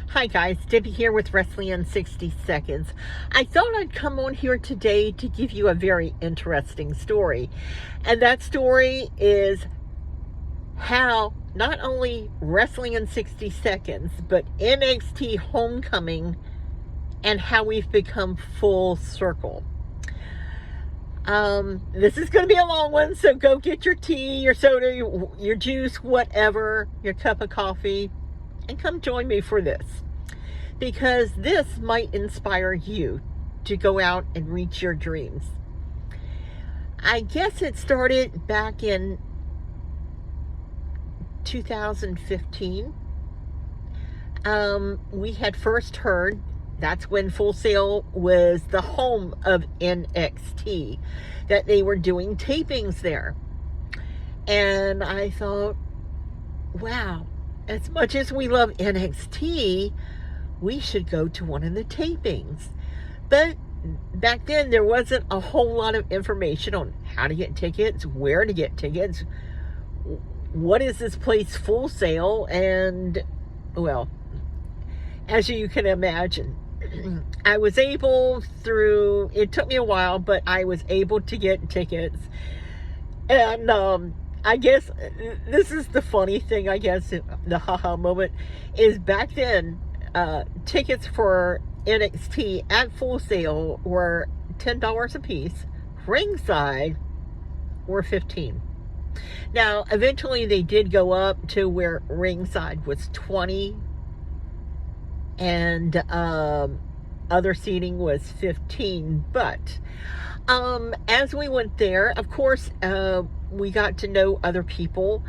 Hi guys, Debbie here with Wrestling in 60 Seconds. I thought I'd come on here today to give you a very interesting story. And that story is how not only Wrestling in 60 Seconds, but NXT Homecoming and how we've become full circle. This is going to be a long one, so go get your tea, your soda, your juice, whatever, your cup of coffee, and come join me for this, because this might inspire you to go out and reach your dreams. I guess it started back in 2015. We had first heard that's when Full Sail was the home of NXT, that they were doing tapings there. And I thought, wow, as much as we love NXT, we should go to one of the tapings. But back then, there wasn't a whole lot of information on how to get tickets, where to get tickets, what is this place Full Sail, and, well, as you can imagine, I was able it took me a while, but I was able to get tickets. And I guess this is the funny thing, I guess, the haha moment, is back then, tickets for NXT at Full Sail were $10 a piece. Ringside were $15. Now, eventually they did go up to where ringside was $20, and other seating was $15. But as we went there, of course, we got to know other people,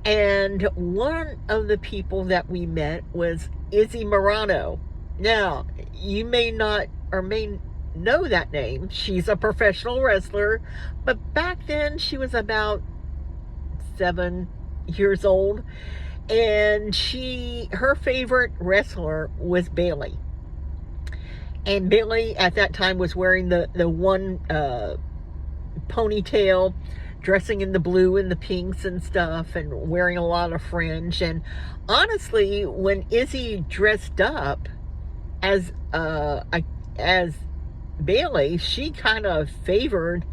and one of the people that we met was Izzy Morano. Now, you may not or may know that name. She's a professional wrestler, but back then she was about 7 years old, and her favorite wrestler was Bayley. And Bayley at that time was wearing the one ponytail, dressing in the blue and the pinks and stuff, and wearing a lot of fringe. And honestly, when Izzy dressed up as Bayley, she kind of favored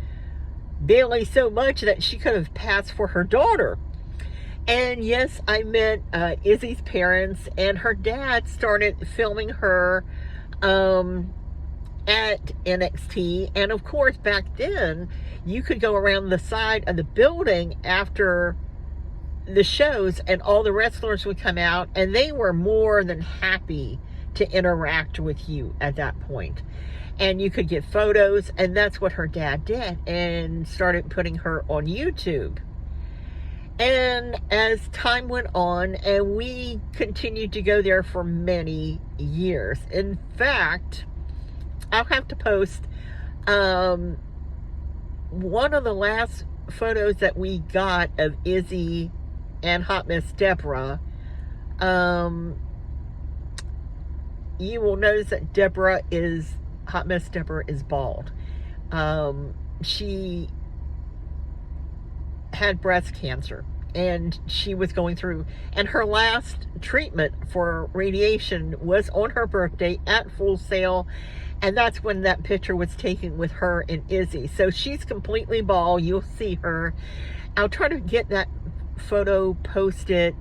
Bayley so much that she could have passed for her daughter. And yes, I met Izzy's parents, and her dad started filming her at NXT. And of course, back then, you could go around the side of the building after the shows, and all the wrestlers would come out, and they were more than happy to interact with you at that point. And you could get photos, and that's what her dad did, and started putting her on YouTube. And as time went on, and we continued to go there for many years. In fact, I'll have to post one of the last photos that we got of Izzy and Hot Miss Deborah. You will notice that Hot Miss Deborah is bald. She had breast cancer, and she was going through, and her last treatment for radiation was on her birthday at Full Sail, and that's when that picture was taken with her and Izzy. So she's completely bald. You'll see her. I'll try to get that photo posted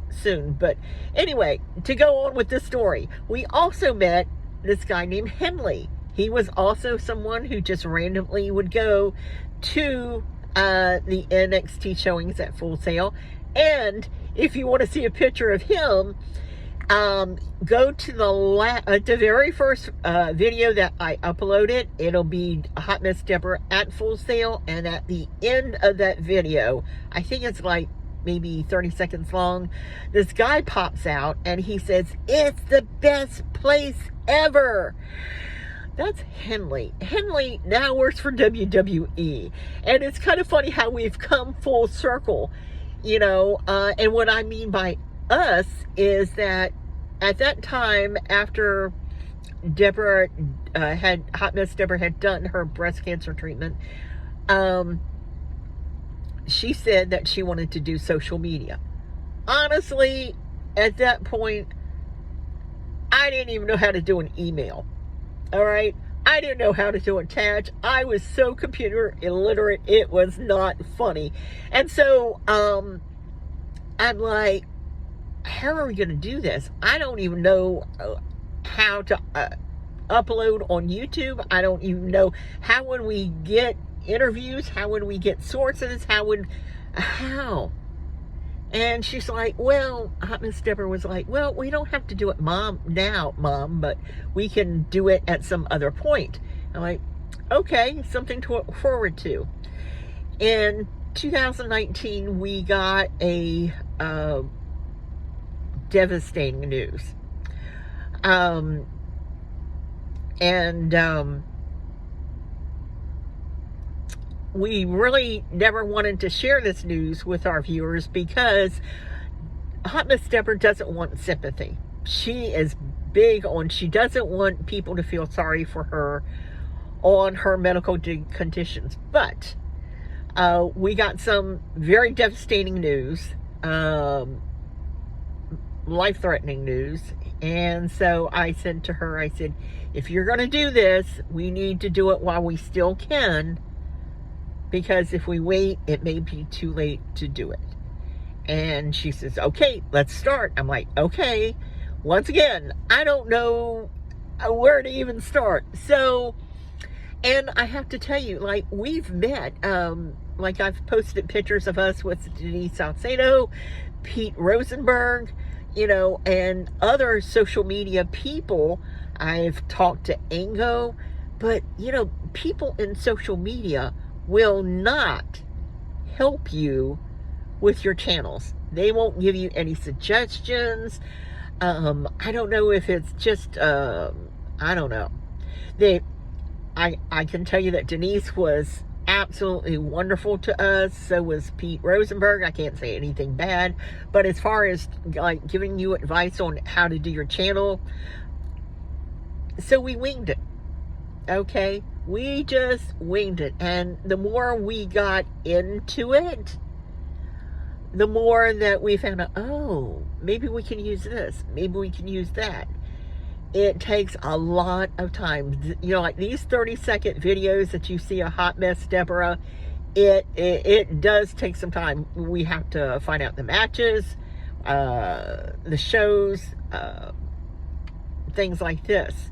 soon. But anyway, to go on with the story, we also met this guy named Henley. He was also someone who just randomly would go to the NXT showings at Full Sail. And if you want to see a picture of him, go to the very first video that I uploaded. It'll be Hot Miss Deborah at Full Sail, and at the end of that video, I think it's like maybe 30 seconds long, this guy pops out and he says, "It's the best place ever." That's Henley. Henley now works for WWE. And it's kind of funny how we've come full circle, and what I mean by us is that at that time, after Hot Miss Deborah had done her breast cancer treatment, she said that she wanted to do social media. Honestly, at that point, I didn't even know how to do an email. All right. I didn't know how to do attach. I was so computer illiterate. It was not funny. And so, I'm like, how are we going to do this? I don't even know how to upload on YouTube. I don't even know how would we get interviews, how would we get sources, how? And she's like, well, Miss Deborah was like, well, we don't have to do it Mom, but we can do it at some other point. I'm like, okay, something to look forward to. In 2019, we got a devastating news. We really never wanted to share this news with our viewers because Hot Miss Deborah doesn't want sympathy. She is big on, she doesn't want people to feel sorry for her on her medical conditions. But we got some very devastating news, life-threatening news. And so I said to her, I said, if you're going to do this, we need to do it while we still can. Because if we wait, it may be too late to do it. And she says, okay, let's start. I'm like, okay. Once again, I don't know where to even start. So, and I have to tell you, like, we've met, like I've posted pictures of us with Denise Salcedo, Pete Rosenberg, you know, and other social media people. I've talked to Ango, but, you know, people in social media will not help you with your channels. They won't give you any suggestions. I don't know if it's just, I don't know. I can tell you that Denise was absolutely wonderful to us. So was Pete Rosenberg. I can't say anything bad. But as far as like giving you advice on how to do your channel, so we winged it. Okay? We just winged it. And the more we got into it, the more that we found out, oh, maybe we can use this. Maybe we can use that. It takes a lot of time. You know, like these 30-second videos that you see of Hot Mess Deborah, it does take some time. We have to find out the matches, the shows, things like this.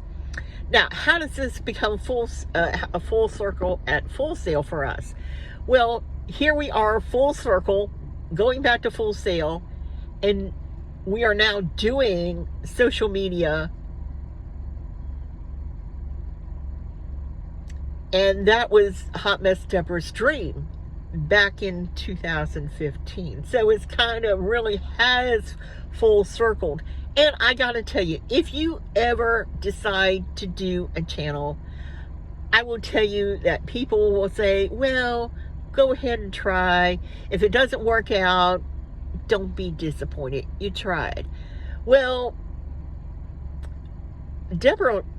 Now, how does this become a full circle at Full Sail for us? Well, here we are, full circle, going back to Full Sail, and we are now doing social media. And that was Hot Mess Deborah's dream back in 2015. So it's kind of really has full circled. And I gotta tell you, if you ever decide to do a channel, I will tell you that people will say, well, go ahead and try. If it doesn't work out, don't be disappointed. You tried. Well,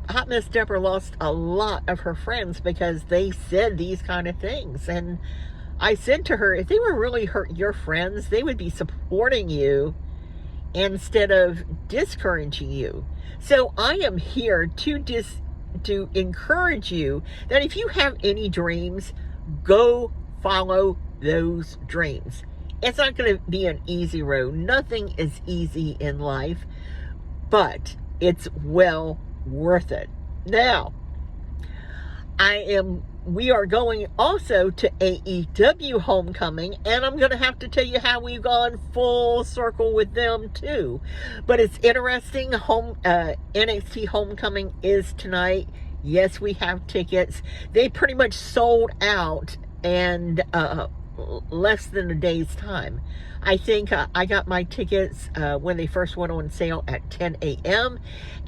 Hot Mess Deborah lost a lot of her friends because they said these kind of things. And I said to her, if they were really hurting your friends, they would be supporting you instead of discouraging you. So I am here to encourage you that if you have any dreams, go follow those dreams. It's not going to be an easy road. Nothing is easy in life, but it's well worth it. Now, we are going also to AEW Homecoming, and I'm going to have to tell you how we've gone full circle with them too. But it's interesting. NXT Homecoming is tonight. Yes, we have tickets. They pretty much sold out and less than a day's time. I think I got my tickets when they first went on sale at 10 a.m.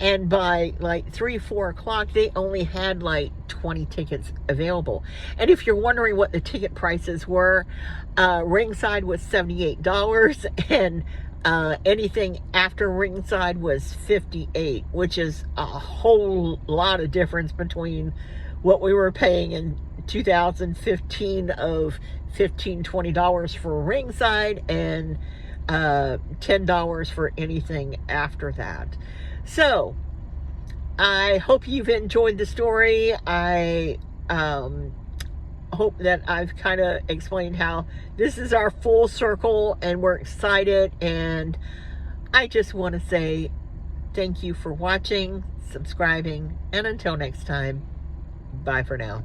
And by like 3, 4 o'clock, they only had like 20 tickets available. And if you're wondering what the ticket prices were, ringside was $78 and anything after ringside was $58, which is a whole lot of difference between what we were paying in 2015 of $15, $20 for ringside and $10 for anything after that. So I hope you've enjoyed the story. I hope that I've kind of explained how this is our full circle and we're excited. And I just want to say thank you for watching, subscribing, and until next time, bye for now.